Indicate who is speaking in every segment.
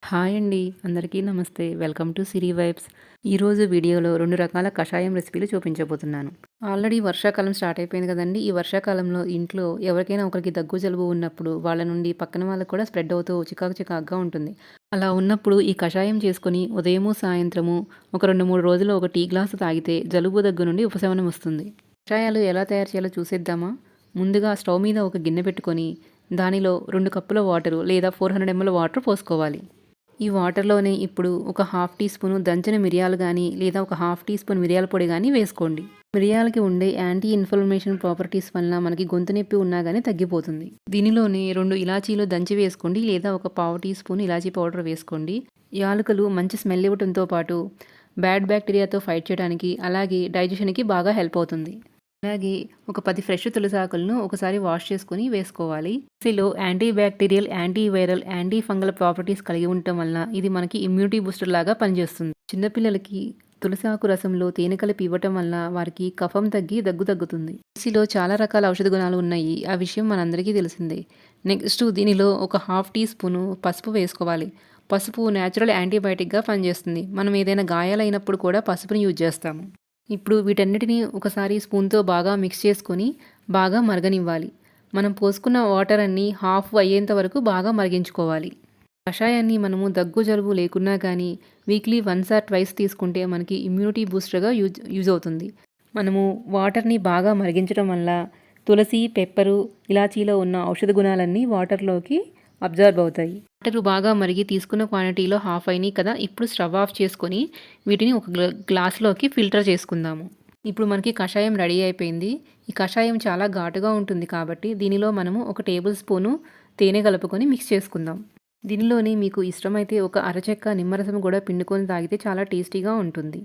Speaker 1: Hi అండి. అందరికీ నమస్తే. Welcome to Siri vibes. ఈరోజు వీడియోలో 2 రకాల కషాయం రెసిపీలు చూపించబోతున్నాను. ఆల్రెడీ వర్షాకాలం స్టార్ట్ అయిపోయింది కదండీ! ఈ వర్షాకాలంలో ఇంట్లో ఎవరికైనా ఒకరికి దగ్గు, జలుబు ఉన్నప్పుడు వాళ్ళ నుండి పక్కన వాళ్ళకి కూడా స్ప్రెడ్ అవుతూ చికాకుగా ఉంటుంది. అలా ఉన్నప్పుడు ఈ కషాయం చేసుకొని ఉదయము, సాయంత్రము ఒక 2, 3 రోజులు ఒక టీ గ్లాసు తాగితే జలుబు, దగ్గు నుండి ఉపశమనం వస్తుంది. కషాయాలు ఎలా తయారు చేయాలో చూసేద్దామా? ముందుగా స్టవ్ మీద ఒక గిన్నె పెట్టుకొని దానిలో 2 కప్పుల వాటరు లేదా 400 ml వాటర్ పోసుకోవాలి. ఈ వాటర్లోనే ఇప్పుడు ఒక హాఫ్ టీ స్పూను దంచిన మిరియాలు కానీ లేదా ఒక హాఫ్ టీ స్పూన్ మిరియాల పొడి కానీ వేసుకోండి. మిరియాలకి ఉండే యాంటీ ఇన్ఫ్లమేషన్ ప్రాపర్టీస్ వలన మనకి గొంతు నొప్పి ఉన్నా కానీ తగ్గిపోతుంది. దీనిలోనే 2 ఇలాచీలు దంచి వేసుకోండి లేదా ఒక పావు టీ స్పూన్ ఇలాచీ పౌడర్ వేసుకోండి. యాలకులు మంచి స్మెల్ ఇవ్వడంతో పాటు బ్యాడ్ బ్యాక్టీరియాతో ఫైట్ చేయడానికి అలాగే డైజెషన్కి బాగా హెల్ప్ అవుతుంది. అలాగే ఒక 10 ఫ్రెష్ తులసాకులను ఒకసారి వాష్ చేసుకుని వేసుకోవాలి. తులసిలో anti bacterial, anti viral, anti fungal properties కలిగి ఉండటం వలన ఇది మనకి ఇమ్యూనిటీ బూస్టర్ లాగా పనిచేస్తుంది. చిన్నపిల్లలకి తులసాకు రసంలో తేనె కలిపి ఇవ్వటం వల్ల వారికి కఫం తగ్గి దగ్గు తగ్గుతుంది. తులసిలో చాలా రకాల ఔషధ గుణాలు ఉన్నాయి. ఆ విషయం మనందరికీ తెలిసిందే. నెక్స్ట్ దీనిలో ఒక హాఫ్ టీ స్పూను పసుపు వేసుకోవాలి. పసుపు న్యాచురల్ యాంటీబయాటిక్గా పనిచేస్తుంది. మనం ఏదైనా గాయాలైనప్పుడు కూడా పసుపుని యూజ్ చేస్తాము. ఇప్పుడు వీటన్నిటిని ఒకసారి స్పూన్తో బాగా మిక్స్ చేసుకొని బాగా మరగనివ్వాలి. మనం పోసుకున్న వాటర్ అన్నీ హాఫ్ అయ్యేంత వరకు బాగా మరిగించుకోవాలి. కషాయాన్ని మనము దగ్గు, జలుబు లేకున్నా కానీ వీక్లీ 1 ఆర్ 2 తీసుకుంటే మనకి ఇమ్యూనిటీ బూస్టర్గా యూజ్ అవుతుంది. మనము వాటర్ని బాగా మరిగించడం వల్ల తులసి, పెప్పరు, ఇలాచీలో ఉన్న ఔషధ గుణాలన్నీ వాటర్లోకి అబ్జర్వ్ అవుతాయి. వాటర్ బాగా మరిగి తీసుకున్న క్వాంటిటీలో హాఫ్ అయినాయి కదా. ఇప్పుడు స్టవ్ ఆఫ్ చేసుకొని వీటిని ఒక గ్లాస్లోకి ఫిల్టర్ చేసుకుందాము. ఇప్పుడు మనకి కషాయం రెడీ అయిపోయింది. ఈ కషాయం చాలా ఘాటుగా ఉంటుంది కాబట్టి దీనిలో మనము ఒక టేబుల్ స్పూను తేనె కలుపుకొని మిక్స్ చేసుకుందాం. దీనిలోని మీకు ఇష్టమైతే ఒక అరచెక్క నిమ్మరసం కూడా పిండుకొని తాగితే చాలా టేస్టీగా ఉంటుంది.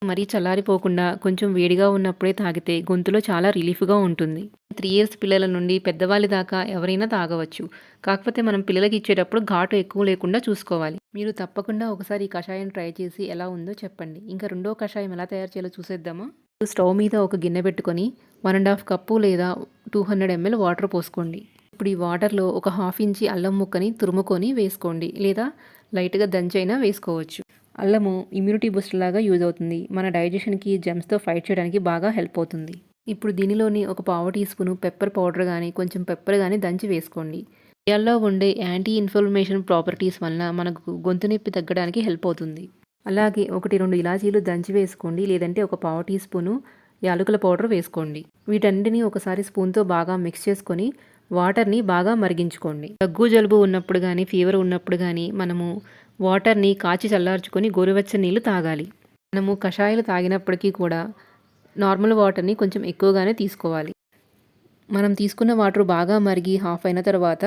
Speaker 1: మరీ చల్లారిపోకుండా కొంచెం వేడిగా ఉన్నప్పుడే తాగితే గొంతులో చాలా రిలీఫ్గా ఉంటుంది. 3 ఇయర్స్ పిల్లల నుండి పెద్దవాళ్ళ దాకా ఎవరైనా తాగవచ్చు. కాకపోతే మనం పిల్లలకి ఇచ్చేటప్పుడు ఘాటు ఎక్కువ లేకుండా చూసుకోవాలి. మీరు తప్పకుండా ఒకసారి ఈ కషాయం ట్రై చేసి ఎలా ఉందో చెప్పండి. ఇంకా రెండో కషాయం ఎలా తయారు చేయాలో చూసేద్దామా? స్టవ్ మీద ఒక గిన్నె పెట్టుకొని 1.5 కప్పు లేదా 200 ml వాటర్ పోసుకోండి. ఇప్పుడు ఈ వాటర్లో ఒక హాఫ్ ఇంచి అల్లం ముక్కని తురుముకొని వేసుకోండి లేదా లైట్గా దంచైనా వేసుకోవచ్చు. అల్లము ఇమ్యూనిటీ బూస్టర్ లాగా యూజ్ అవుతుంది. మన డైజెషన్కి, జెమ్స్తో ఫైట్ చేయడానికి బాగా హెల్ప్ అవుతుంది. ఇప్పుడు దీనిలోని ఒక పావు టీ స్పూను పెప్పర్ పౌడర్ కానీ కొంచెం పెప్పర్ కానీ దంచి వేసుకోండి. మిరియాల్లో ఉండే యాంటీ ఇన్ఫ్లమేషన్ ప్రాపర్టీస్ వలన మనకు గొంతు నొప్పి తగ్గడానికి హెల్ప్ అవుతుంది. అలాగే 1-2 ఇలాచీలు దంచి వేసుకోండి లేదంటే ఒక పావు టీ స్పూను యాలకుల పౌడర్ వేసుకోండి. వీటన్నిటిని ఒకసారి స్పూన్తో బాగా మిక్స్ చేసుకొని వాటర్ని బాగా మరిగించుకోండి. దగ్గు, జలుబు ఉన్నప్పుడు కానీ ఫీవర్ ఉన్నప్పుడు కానీ మనము వాటర్ని కాచి చల్లార్చుకొని గోరువెచ్చని నీళ్ళు తాగాలి. మనము కషాయాలు తాగినప్పటికీ కూడా నార్మల్ వాటర్ని కొంచెం ఎక్కువగానే తీసుకోవాలి. మనం తీసుకున్న వాటర్ బాగా మరిగి హాఫ్ అయిన తర్వాత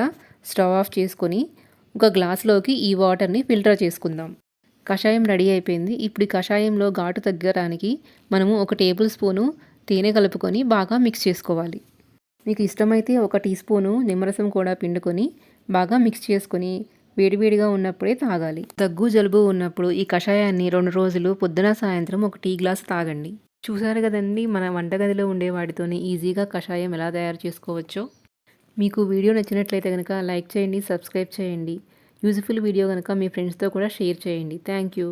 Speaker 1: స్టవ్ ఆఫ్ చేసుకొని ఒక గ్లాస్లోకి ఈ వాటర్ని ఫిల్టర్ చేసుకుందాం. కషాయం రెడీ అయిపోయింది. ఇప్పుడు ఈ కషాయంలో ఘాటు తగ్గడానికి మనము ఒక టేబుల్ స్పూను తేనె కలుపుకొని బాగా మిక్స్ చేసుకోవాలి. మీకు ఇష్టమైతే ఒక టీ స్పూను నిమ్మరసం కూడా పిండుకొని బాగా మిక్స్ చేసుకొని వేడివేడిగా ఉన్నప్పుడే తాగాలి. దగ్గు, జలుబు ఉన్నప్పుడు ఈ కషాయాన్ని 2 రోజులు పొద్దున, సాయంత్రం ఒక టీ గ్లాస్ తాగండి. చూసారు కదండి మన వంటగదిలో ఉండే వాటితోనే ఈజీగా కషాయం ఎలా తయారు చేసుకోవచ్చో. మీకు వీడియో నచ్చినట్లయితే కనుక లైక్ చేయండి, సబ్స్క్రైబ్ చేయండి. యూజ్ఫుల్ వీడియో కనుక మీ ఫ్రెండ్స్తో కూడా షేర్ చేయండి. Thank you.